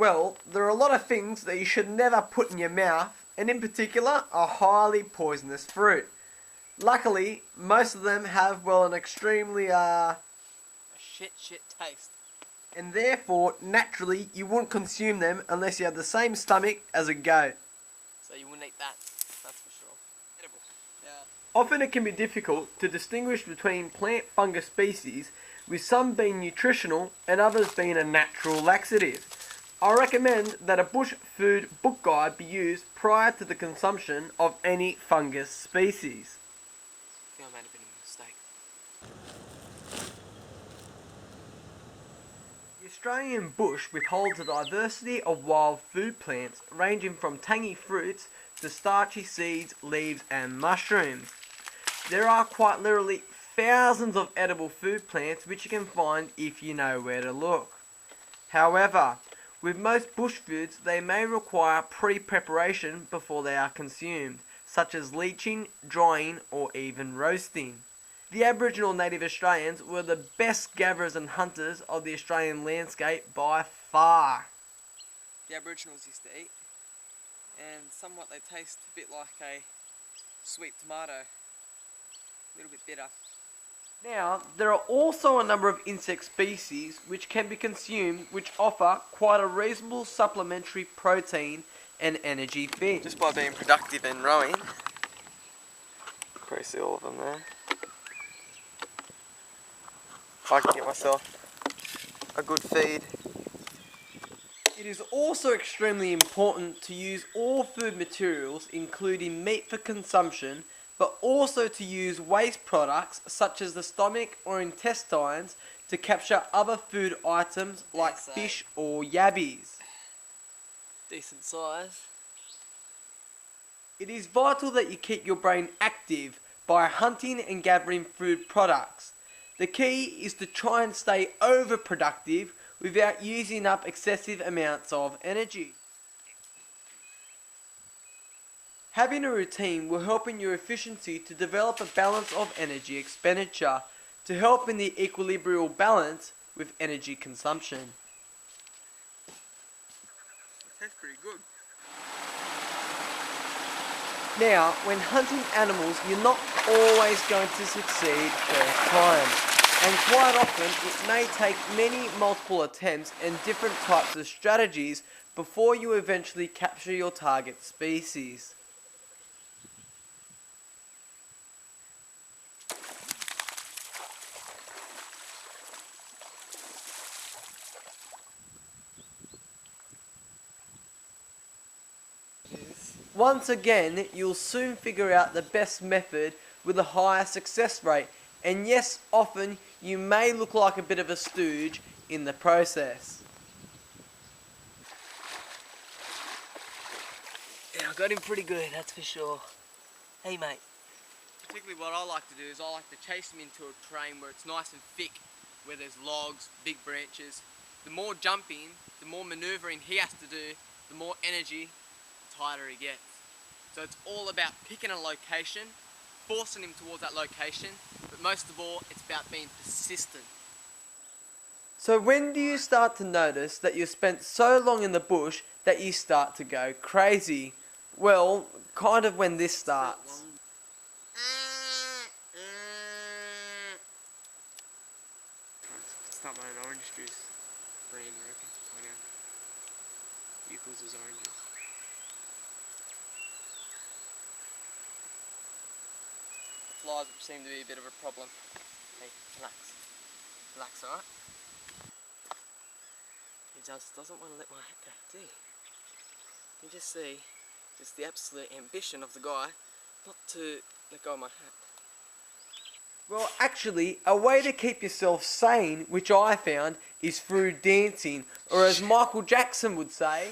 Well, there are a lot of things that you should never put in your mouth, and in particular, a highly poisonous fruit. Luckily, most of them have, well, an extremely, a shit taste. and therefore, naturally, you wouldn't consume them unless you have the same stomach as a goat. So you wouldn't eat that, that's for sure. Edible. Yeah. Often it can be difficult to distinguish between plant fungus species, with some being nutritional and others being a natural laxative. I recommend that a bush food book guide be used prior to the consumption of any fungus species. I think I made a bit of a mistake. The Australian bush withholds a diversity of wild food plants ranging from tangy fruits to starchy seeds, leaves and mushrooms. There are quite literally thousands of edible food plants which you can find if you know where to look. However, with most bush foods they may require pre-preparation before they are consumed, such as leaching, drying or even roasting. The Aboriginal Native Australians were the best gatherers and hunters of the Australian landscape by far. The Aboriginals used to eat, and somewhat they taste a bit like a sweet tomato, a little bit bitter. Now, there are also a number of insect species which can be consumed which offer quite a reasonable supplementary protein and energy feed. Just by being productive and rowing. Probably see all of them there. I can get myself a good feed. It is also extremely important to use all food materials, including meat for consumption, but also to use waste products such as the stomach or intestines to capture other food items like fish or yabbies. Decent size. It is vital that you keep your brain active by hunting and gathering food products. The key is to try and stay overproductive without using up excessive amounts of energy. Having a routine will help in your efficiency to develop a balance of energy expenditure to help in the equilibrial balance with energy consumption. It tastes pretty good. Now, when hunting animals, you're not always going to succeed first time. And quite often, it may take many multiple attempts and different types of strategies before you eventually capture your target species. Once again, you'll soon figure out the best method with a higher success rate. And yes, often you may look like a bit of a stooge in the process. Yeah, I got him pretty good, that's for sure. Hey mate. Particularly what I like to do is I like to chase him into a terrain where it's nice and thick, where there's logs, big branches. The more jumping, the more manoeuvring he has to do, the more energy, tighter he gets. So it's all about picking a location, forcing him towards that location, but most of all, it's about being persistent. So when do you start to notice that you've spent so long in the bush that you start to go crazy? Well, kind of when this starts. It's not my own orange juice. Green, you reckon? I know. Ucles is oranges. Flies seem to be a bit of a problem. Hey, relax. Relax, alright? He just doesn't want to let my hat go, do you? You just see just the absolute ambition of the guy not to let go of my hat. Well, actually, a way to keep yourself sane, which I found, is through dancing, or as Michael Jackson would say,